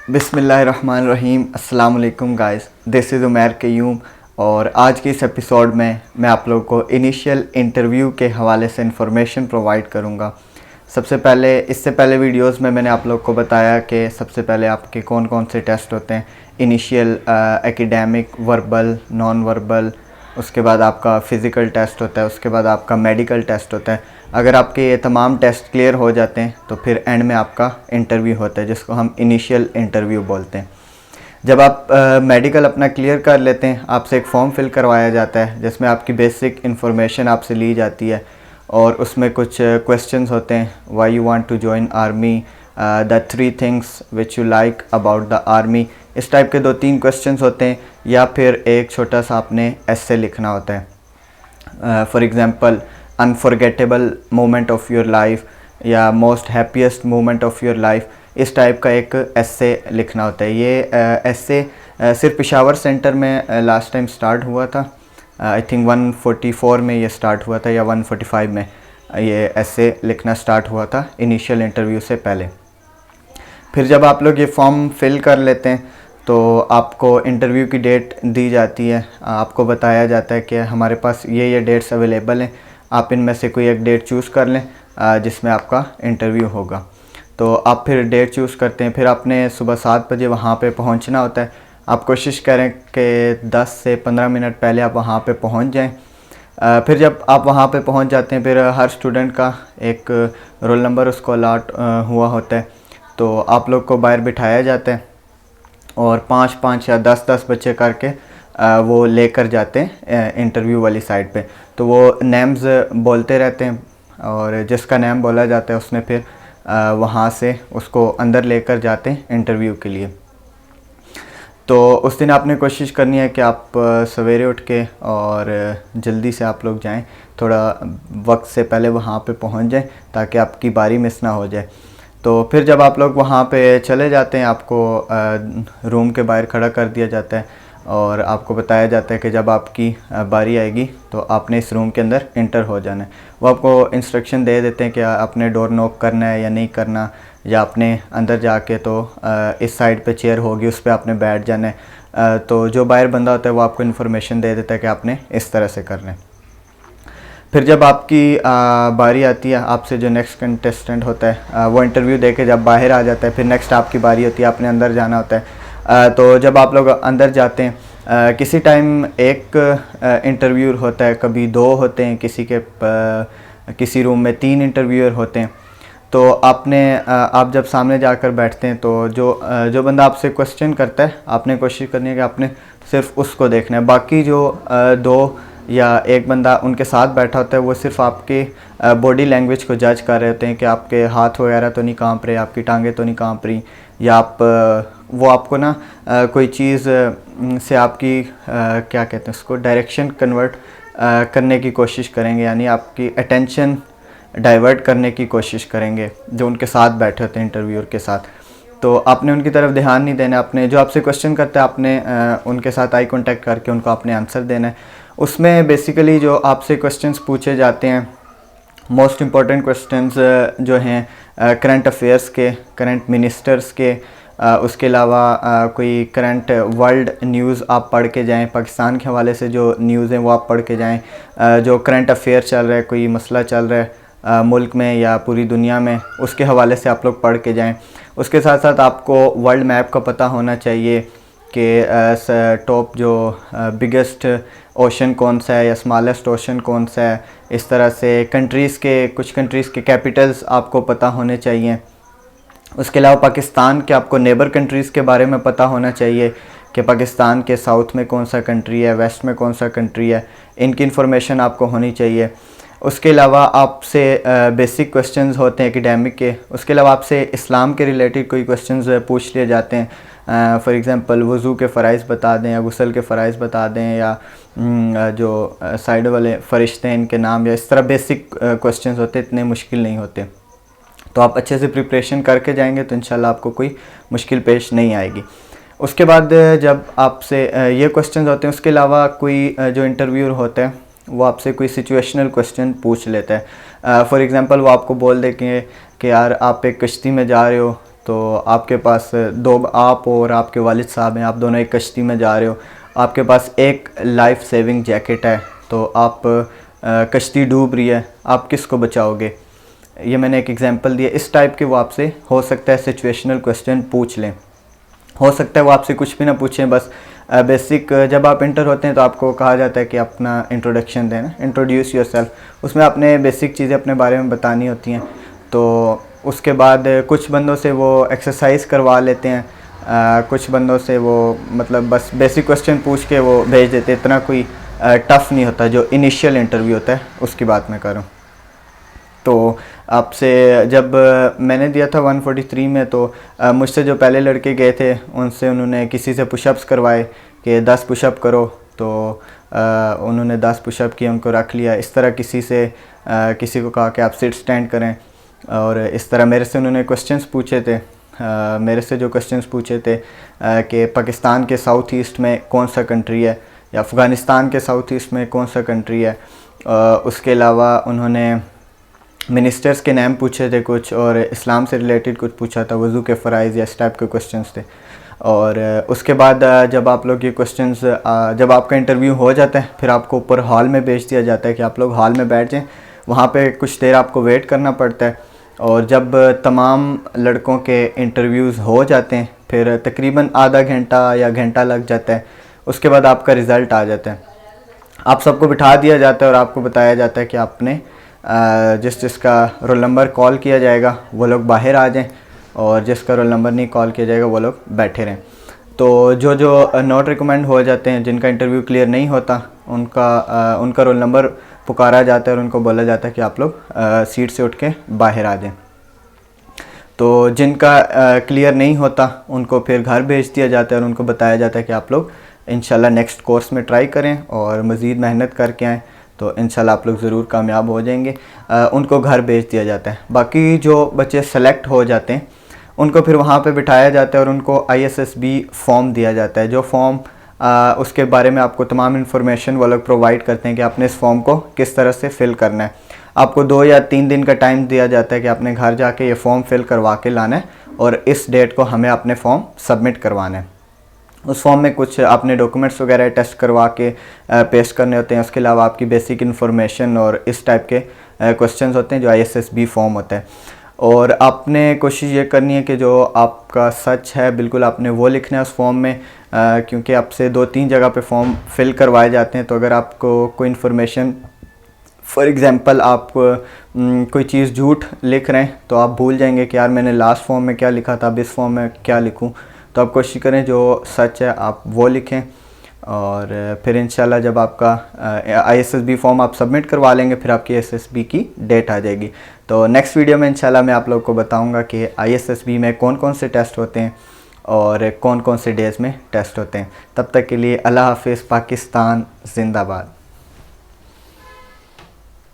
बिस्मिल्लाहिर्रहमानिर्रहीम। अस्सलाम वालेकुम guys, this is Umair Qayyum और आज के इस एपिसोड में मैं आप लोगों को इनिशियल इंटरव्यू के हवाले से इंफॉर्मेशन प्रोवाइड करूंगा। इससे पहले वीडियोस में मैंने आप लोग को बताया कि सबसे पहले आपके कौन कौन से टेस्ट होते हैं। Initial academic, verbal, non verbal, उसके बाद आपका फ़िज़िकल टेस्ट होता है, उसके बाद आपका मेडिकल टेस्ट होता है। अगर आपके ये तमाम टेस्ट क्लियर हो जाते हैं तो फिर एंड में आपका इंटरव्यू होता है, जिसको हम इनिशियल इंटरव्यू बोलते हैं। जब आप मेडिकल अपना क्लियर कर लेते हैं, आपसे एक फॉर्म फिल करवाया जाता है जिसमें आपकी बेसिक इन्फॉर्मेशन आपसे ली जाती है और उसमें कुछ क्वेश्चंस होते हैं। Why you want to join army, the 3 things which you like about the army, इस टाइप के 2-3 क्वेश्चंस होते हैं। या फिर एक छोटा सा आपने एस्से लिखना होता है। For example, unforgettable moment of your life या most happiest moment of your life, इस टाइप का एक एस्से लिखना होता है। ये एस्से सिर्फ पेशावर सेंटर में लास्ट टाइम स्टार्ट हुआ था। आई थिंक 144 में ये स्टार्ट हुआ था या 145 में ये एस्से लिखना स्टार्ट हुआ था इनिशियल इंटरव्यू से पहले। फिर जब आप लोग ये फॉर्म फिल कर लेते हैं तो आपको इंटरव्यू की डेट दी जाती है। आपको बताया जाता है कि हमारे पास ये डेट्स अवेलेबल हैं, आप इनमें से कोई एक डेट चूज़ कर लें जिसमें आपका इंटरव्यू होगा। तो आप फिर डेट चूज़ करते हैं। फिर आपने सुबह 7 बजे वहाँ पे पहुँचना होता है। आप कोशिश करें कि 10 से 15 मिनट पहले आप वहाँ पे पहुँच जाएं। फिर जब आप वहाँ पे पहुँच जाते हैं, फिर हर स्टूडेंट का एक रोल नंबर उसको अलाट हुआ होता है। तो आप लोग को बाहर बिठाया जाता है और 5-5 या 10-10 बच्चे करके वो लेकर जाते हैं इंटरव्यू वाली साइड पे। तो वो नेम्स बोलते रहते हैं और जिसका नेम बोला जाता है उसने फिर वहाँ से उसको अंदर लेकर जाते हैं इंटरव्यू के लिए। तो उस दिन आपने कोशिश करनी है कि आप सवेरे उठ के और जल्दी से आप लोग जाएं, थोड़ा वक्त से पहले वहाँ पे पहुँच जाएं ताकि आपकी बारी मिस ना हो जाए। तो फिर जब आप लोग वहाँ पे चले जाते हैं, आपको रूम के बाहर खड़ा कर दिया जाता है और आपको बताया जाता है कि जब आपकी बारी आएगी तो आपने इस रूम के अंदर इंटर हो जाना है। वो आपको इंस्ट्रक्शन दे देते हैं कि आपने डोर नॉक करना है या नहीं करना, या आपने अंदर जाके तो इस साइड पे चेयर होगी उस पर आपने बैठ जाना है। तो जो बाहर बंदा होता है वो आपको इन्फॉर्मेशन दे देता है कि आपने इस तरह से करना है। फिर जब आपकी बारी आती है, आपसे जो नेक्स्ट कंटेस्टेंट होता है वो इंटरव्यू देके जब बाहर आ जाता है, फिर नेक्स्ट आपकी बारी होती है, आपने अंदर जाना होता है। तो जब आप लोग अंदर जाते हैं, किसी टाइम एक इंटरव्यूअर होता है, कभी 2 होते हैं, किसी रूम में 3 इंटरव्यूअर होते हैं। तो आप जब सामने जाकर बैठते हैं तो जो बंदा आपसे क्वेश्चन करता है, आपने कोशिश करनी है कि आपने सिर्फ उसको देखना है। बाकी जो 2 या एक बंदा उनके साथ बैठा होता है वो सिर्फ आपके बॉडी लैंग्वेज को जज कर रहे होते हैं कि आपके हाथ वगैरह तो नहीं कांप रहे, आपकी टांगें तो नहीं कांप रही, या वो आपको ना कोई चीज़ से आपकी क्या कहते हैं उसको डायरेक्शन कन्वर्ट करने की कोशिश करेंगे, यानी आपकी अटेंशन डाइवर्ट करने की कोशिश करेंगे जो उनके साथ बैठे होते हैं इंटरव्यूअर के साथ। तो आपने उनकी तरफ ध्यान नहीं देना, आपने जो आपसे क्वेश्चन करते हैं आपने उनके साथ आई कांटेक्ट करके उनको आपने आंसर देना है। उसमें बेसिकली जो आपसे क्वेश्चंस पूछे जाते हैं, मोस्ट इम्पॉर्टेंट क्वेश्चंस जो हैं करंट अफेयर्स के, करंट मिनिस्टर्स के, उसके अलावा कोई करंट वर्ल्ड न्यूज़ आप पढ़ के जाएं, पाकिस्तान के हवाले से जो न्यूज़ हैं वो आप पढ़ के जाएं। जो करंट अफेयर चल रहा है, कोई मसला चल रहा है मुल्क में या पूरी दुनिया में, उसके हवाले से आप लोग पढ़ के जाएं। उसके साथ साथ आपको वर्ल्ड मैप का पता होना चाहिए कि टॉप जो बिगेस्ट ओशन कौन सा है या स्मॉलेस्ट ओशन कौन सा है। इस तरह से कुछ कंट्रीज़ के कैपिटल्स आपको पता होने चाहिए। उसके अलावा पाकिस्तान के आपको नेबर कंट्रीज़ के बारे में पता होना चाहिए कि पाकिस्तान के साउथ में कौन सा कंट्री है, वेस्ट में कौन सा कंट्री है, इनकी इन्फॉर्मेशन आपको होनी चाहिए। उसके अलावा आपसे बेसिक क्वेश्चंस होते हैं एकेडमिक के। उसके अलावा आपसे इस्लाम के रिलेटेड कोई क्वेश्चंस पूछ लिए जाते हैं। फॉर एग्ज़ाम्पल वज़ू के फ़राइज़ बता दें या गुस्ल के फ़राइज़ बता दें, या जो साइड वाले फ़रिश्ते हैं इनके नाम, या इस तरह बेसिक क्वेश्चंस होते हैं, इतने मुश्किल नहीं होते। तो आप अच्छे से प्रिपरेशन करके जाएंगे तो इंशाल्लाह आपको कोई मुश्किल पेश नहीं आएगी। उसके बाद जब आपसे ये क्वेश्चंस होते हैं, उसके अलावा कोई जो इंटरव्यूअर होता है वो आपसे कोई सिचुएशनल क्वेश्चन पूछ लेता है। फॉर एग्ज़ाम्पल वो आपको बोल दे कि यार आप एक कश्ती में जा रहे हो तो आपके पास दो, आप और आपके वालिद साहब हैं, आप दोनों एक कश्ती में जा रहे हो, आपके पास एक लाइफ सेविंग जैकेट है, तो आप कश्ती डूब रही है, आप किसको बचाओगे? ये मैंने एक एग्जांपल दिया। इस टाइप के वो आपसे हो सकता है सिचुएशनल क्वेश्चन पूछ लें। हो सकता है वो आपसे कुछ भी ना पूछें, बस बेसिक जब आप इंटर होते हैं तो आपको कहा जाता है कि अपना इंट्रोडक्शन देना, इंट्रोड्यूस योरसेल्फ। उसमें आपने बेसिक चीज़ें अपने बारे में बतानी होती हैं। तो उसके बाद कुछ बंदों से वो एक्सरसाइज करवा लेते हैं, कुछ बंदों से वो मतलब बस बेसिक क्वेश्चन पूछ के वो भेज देते हैं। इतना कोई टफ़ नहीं होता। जो इनिशियल इंटरव्यू होता है उसकी बात मैं करूँ तो आपसे जब मैंने दिया था 143 में, तो मुझसे जो पहले लड़के गए थे उनसे उन्होंने किसी से पुशअप्स करवाए कि 10 पुशअप करो, तो उन्होंने 10 पुशअप किए, उनको रख लिया। इस तरह किसी को कहा कि आप सिट स्टैंड करें, और इस तरह मेरे से उन्होंने क्वेश्चंस पूछे थे। मेरे से जो क्वेश्चंस पूछे थे कि पाकिस्तान के साउथ ईस्ट में कौन सा कंट्री है, या अफ़गानिस्तान के साउथ ईस्ट में कौन सा कंट्री है। उसके अलावा उन्होंने मिनिस्टर्स के नाम पूछे थे कुछ, और इस्लाम से रिलेटेड कुछ पूछा था, वज़ू के फ़राइज़ या इस टाइप के क्वेश्चंस थे। और उसके बाद जब आप लोग ये क्वेश्चंस जब आपका इंटरव्यू हो जाता है, फिर आपको ऊपर हॉल में भेज दिया जाता है कि आप लोग हॉल में बैठ जाएं। वहाँ पे कुछ देर आपको वेट करना पड़ता है, और जब तमाम लड़कों के इंटरव्यूज़ हो जाते हैं, फिर तकरीबन आधा घंटा या घंटा लग जाता है। उसके बाद आपका रिज़ल्ट आ जाता है। आप सबको बिठा दिया जाता है और आपको बताया जाता है कि आपने जिसका रोल नंबर कॉल किया जाएगा वो लोग बाहर आ जाएं, और जिसका रोल नंबर नहीं कॉल किया जाएगा वो लोग बैठे रहें। तो जो नॉट रिकमेंड हो जाते हैं, जिनका इंटरव्यू क्लियर नहीं होता, उनका रोल नंबर पुकारा जाता है और उनको बोला जाता है कि आप लोग सीट से उठ के बाहर आ जाएं। तो जिनका क्लियर नहीं होता उनको फिर घर भेज दिया जाता है, और उनको बताया जाता है कि आप लोग इंशाल्लाह नेक्स्ट कोर्स में ट्राई करें और मज़ीद मेहनत करके आएँ, तो इंशाल्लाह आप लोग ज़रूर कामयाब हो जाएंगे। उनको घर भेज दिया जाता है। बाकी जो बच्चे सेलेक्ट हो जाते हैं उनको फिर वहाँ पे बिठाया जाता है और उनको ISSB फॉर्म दिया जाता है। जो फॉर्म उसके बारे में आपको तमाम इन्फॉर्मेशन वो लोग प्रोवाइड करते हैं कि आपने इस फॉर्म को किस तरह से फ़िल करना है। आपको 2 या 3 दिन का टाइम दिया जाता है कि आपने घर जाके ये फॉर्म फिल करवा के लाना है, और इस डेट को हमें अपने फॉर्म सबमिट करवाना है। उस फॉर्म में कुछ आपने डॉक्यूमेंट्स वगैरह टेस्ट करवा के पेस्ट करने होते हैं। उसके अलावा आपकी बेसिक इन्फॉर्मेशन और इस टाइप के क्वेश्चंस होते हैं जो ISSB फॉर्म होता है। और आपने कोशिश ये करनी है कि जो आपका सच है बिल्कुल आपने वो लिखना है उस फॉर्म में, क्योंकि आपसे 2-3 जगह पे फॉर्म फिल करवाए जाते हैं। तो अगर आपको कोई इन्फॉर्मेशन, फॉर एग्ज़ाम्पल आप कोई चीज़ झूठ लिख रहे हैं, तो आप भूल जाएंगे कि यार मैंने लास्ट फॉर्म में क्या लिखा था, अब इस फॉर्म में क्या लिखूं। तो आप कोशिश करें जो सच है आप वो लिखें, और फिर इंशाल्लाह जब आपका ISSB फॉर्म आप सबमिट करवा लेंगे, फिर आपकी ISSB की डेट आ जाएगी। तो नेक्स्ट वीडियो में इंशाल्लाह मैं आप लोग को बताऊंगा कि ISSB में कौन कौन से टेस्ट होते हैं और कौन कौन से डेज़ में टेस्ट होते हैं। तब तक के लिए अल्लाह हाफ़िज़। पाकिस्तान ज़िंदाबाद।